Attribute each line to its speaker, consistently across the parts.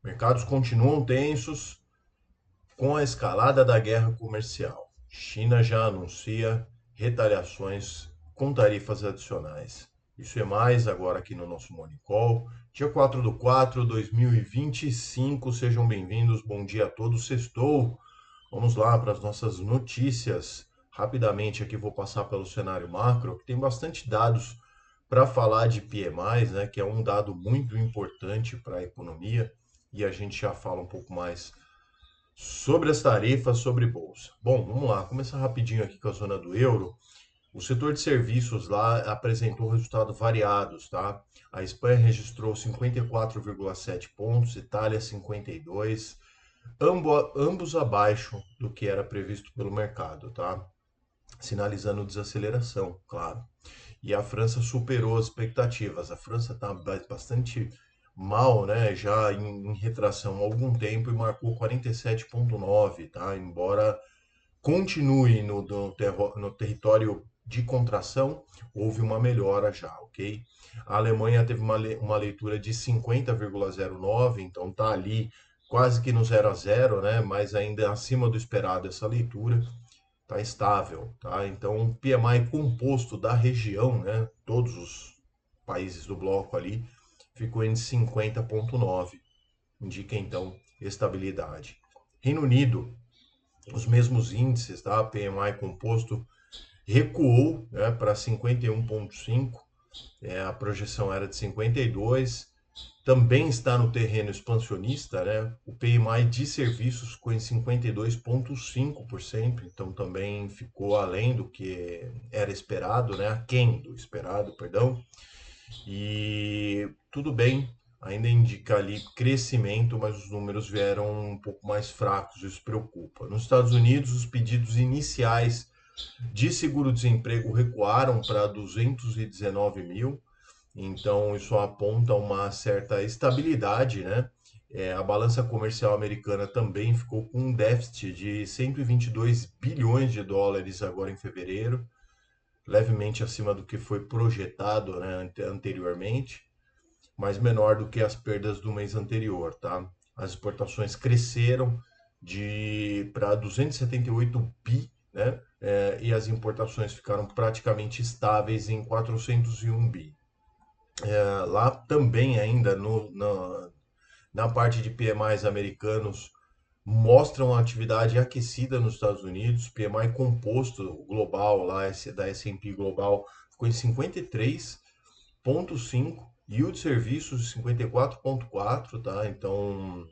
Speaker 1: Mercados continuam tensos com a escalada da guerra comercial. China já anuncia retaliações com tarifas adicionais. Isso é mais agora aqui no nosso Morning Call. Dia 4/4/2025. Sejam bem-vindos. Bom dia a todos. Sextou. Vamos lá para as nossas notícias. Rapidamente aqui vou passar pelo cenário macro, que tem bastante dados para falar de PMIs, né, que é um dado muito importante para a economia, e a gente já fala um pouco mais sobre as tarifas, sobre bolsa. Bom, vamos lá, começar rapidinho aqui com a zona do euro. O setor de serviços lá apresentou resultados variados, tá? A Espanha registrou 54,7 pontos, Itália 52, ambos abaixo do que era previsto pelo mercado, tá? Sinalizando desaceleração, claro. E a França superou as expectativas. A França está bastante mal, né? Já em retração há algum tempo e marcou 47,9, tá? Embora continue no território de contração, houve uma melhora já, ok? A Alemanha teve uma leitura de 50,09, então tá ali quase que no 0 a 0, né? Mas ainda acima do esperado essa leitura, tá estável, tá? Então, o PMI composto da região, né? Todos os países do bloco ali, ficou em 50,9, indica então estabilidade. Reino Unido, os mesmos índices, tá? PMI composto recuou, né, para 51,5, a projeção era de 52, também está no terreno expansionista, né? O PMI de serviços ficou em 52,5%, então também ficou além do que era esperado, né? Aquém do esperado, perdão. E tudo bem, ainda indica ali crescimento, mas os números vieram um pouco mais fracos, isso preocupa. Nos Estados Unidos, os pedidos iniciais de seguro-desemprego recuaram para 219 mil, então isso aponta uma certa estabilidade, né? A balança comercial americana também ficou com um déficit de 122 bilhões de dólares agora em fevereiro, levemente acima do que foi projetado, né, anteriormente, mas menor do que as perdas do mês anterior, tá? As exportações cresceram de para 278 bi, né? E as importações ficaram praticamente estáveis em 401 bi. Lá também ainda na parte de PMIs americanos mostram a atividade aquecida nos Estados Unidos, PMI composto global lá da S&P Global ficou em 53,5 e o de serviços 54,4, tá? Então,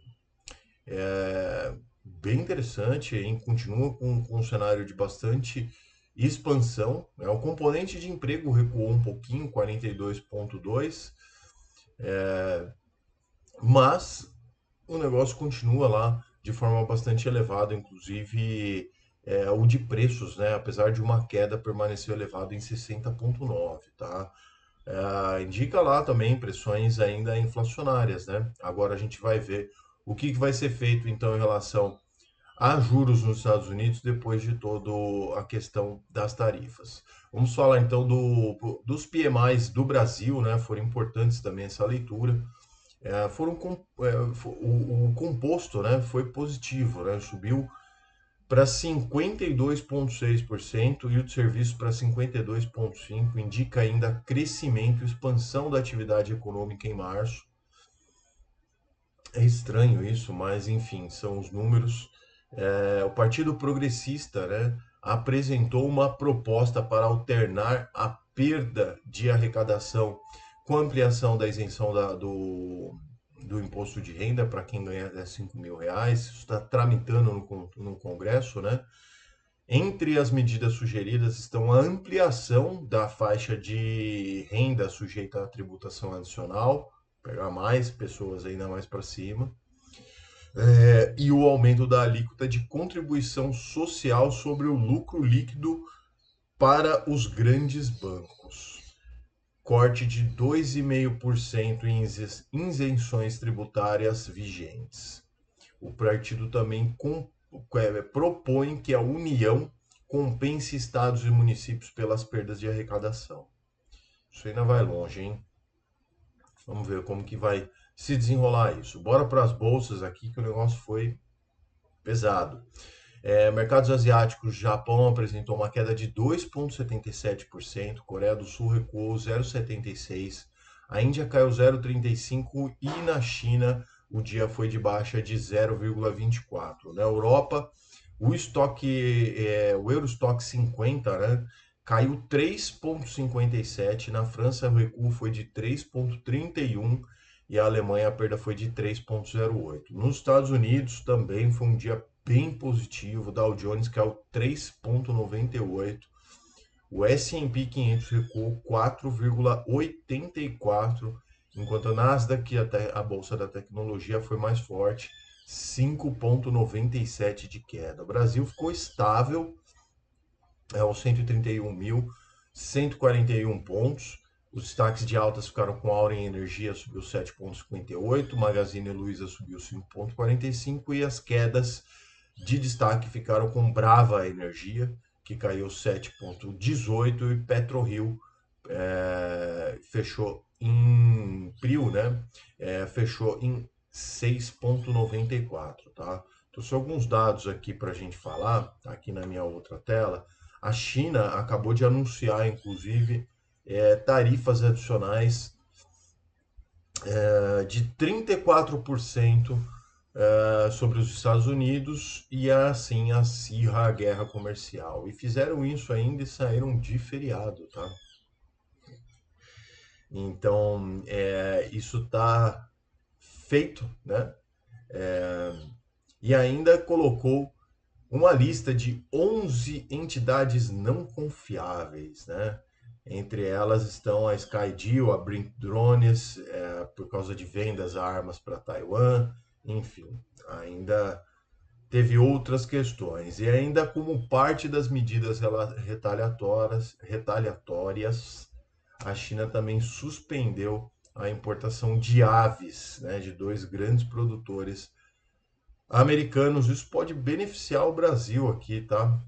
Speaker 1: bem interessante, hein? Continua com um cenário de bastante expansão, né? O componente de emprego recuou um pouquinho, 42,2, mas o negócio continua lá de forma bastante elevada, inclusive o de preços, né? Apesar de uma queda, permaneceu elevado em 60,9, tá? Indica lá também pressões ainda inflacionárias, né? Agora a gente vai ver o que vai ser feito então em relação a juros nos Estados Unidos depois de toda a questão das tarifas. Vamos falar então dos PMIs do Brasil, né? Foram importantes também essa leitura. O composto, né, foi positivo, né? Subiu para 52,6% e o de serviço para 52,5%, indica ainda crescimento, expansão da atividade econômica em março. É estranho isso, mas enfim, são os números. O Partido Progressista, né, apresentou uma proposta para alternar a perda de arrecadação com a ampliação da isenção do imposto de renda para quem ganha até 5 mil reais. Isso está tramitando no Congresso, né? Entre as medidas sugeridas estão a ampliação da faixa de renda sujeita à tributação adicional, pegar mais pessoas ainda mais para cima, e o aumento da alíquota de contribuição social sobre o lucro líquido para os grandes bancos. Corte de 2,5% em isenções tributárias vigentes. O partido também propõe que a União compense estados e municípios pelas perdas de arrecadação. Isso ainda vai longe, hein? Vamos ver como que vai se desenrolar isso. Bora para as bolsas aqui que o negócio foi pesado. Mercados asiáticos, Japão apresentou uma queda de 2,77%, Coreia do Sul recuou 0,76%, a Índia caiu 0,35% e na China o dia foi de baixa de 0,24%. Na Europa, o Eurostock 50, né, caiu 3,57%, na França o recuo foi de 3,31% e a Alemanha a perda foi de 3,08%. Nos Estados Unidos também foi um dia bem positivo, o Dow Jones caiu 3,98%, o S&P 500 recuou 4,84%, enquanto a Nasdaq, a bolsa da tecnologia, foi mais forte, 5,97% de queda. O Brasil ficou estável, aos 131.141 pontos. Os destaques de altas ficaram com Auren Energia, subiu 7,58%, Magazine Luiza subiu 5,45% e as quedas de destaque ficaram com Brava Energia, que caiu 7,18%, e PetroRio fechou em Prio, né? Fechou em 6,94, tá? Trouxe alguns dados aqui para a gente falar, tá aqui na minha outra tela. A China acabou de anunciar, inclusive, tarifas adicionais de 34% sobre os Estados Unidos e assim acirra a guerra comercial. E fizeram isso ainda e saíram de feriado, tá? Então, isso está feito, né? E ainda colocou uma lista de 11 entidades não confiáveis, né? Entre elas estão a Skydio, a Brink Drones, por causa de vendas a armas para Taiwan, enfim, ainda teve outras questões. E ainda como parte das medidas retaliatórias, a China também suspendeu a importação de aves, né, de dois grandes produtores americanos. Isso pode beneficiar o Brasil aqui, tá?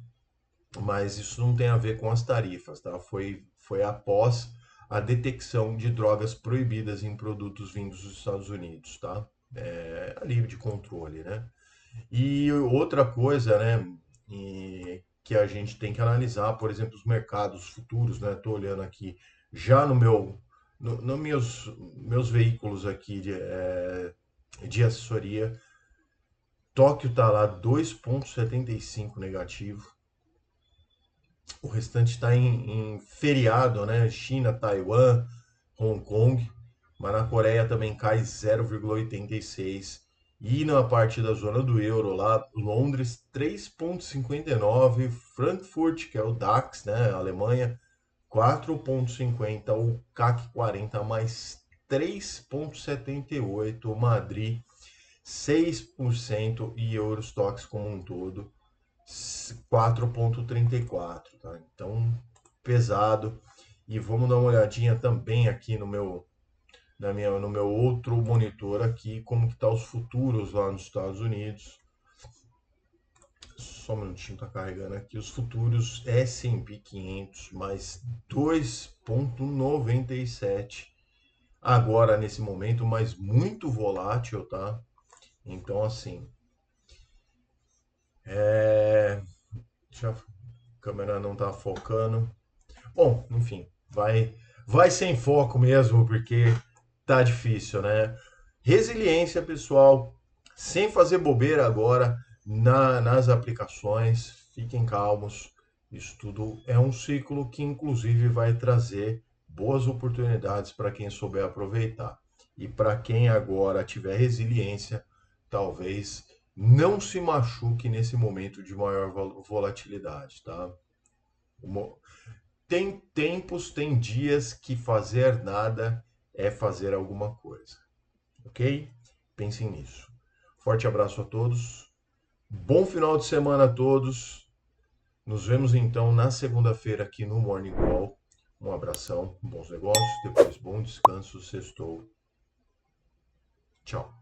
Speaker 1: Mas isso não tem a ver com as tarifas, tá? Foi após a detecção de drogas proibidas em produtos vindos dos Estados Unidos, tá? A livre de controle, né? E outra coisa, né, que a gente tem que analisar, por exemplo, os mercados futuros, né? Estou olhando aqui já no meus veículos aqui de assessoria. Tóquio está lá 2,75 negativo. O restante está em feriado, né? China, Taiwan, Hong Kong. Mas na Coreia também cai 0,86. E na parte da zona do euro lá, Londres 3,59. Frankfurt, que é o DAX, né? Alemanha, 4,50. O CAC 40 mais 3,78. Madrid 6% e Eurostox como um todo 4,34, tá? Então, pesado. E vamos dar uma olhadinha também aqui no meu outro monitor aqui, como que tá os futuros lá nos Estados Unidos. Só um minutinho, tá carregando aqui. Os futuros S&P 500 mais 2,97. Agora, nesse momento, mas muito volátil, tá? Então, assim, a câmera não tá focando. Bom, enfim, vai sem foco mesmo, porque tá difícil, né? Resiliência, pessoal, sem fazer bobeira agora nas aplicações, fiquem calmos. Isso tudo é um ciclo que, inclusive, vai trazer boas oportunidades para quem souber aproveitar. E para quem agora tiver resiliência, talvez não se machuque nesse momento de maior volatilidade, tá? Tem tempos, tem dias que fazer nada é fazer alguma coisa, ok? Pensem nisso. Forte abraço a todos. Bom final de semana a todos. Nos vemos então na segunda-feira aqui no Morning Call. Um abração, bons negócios, depois bom descanso, sextou. Tchau.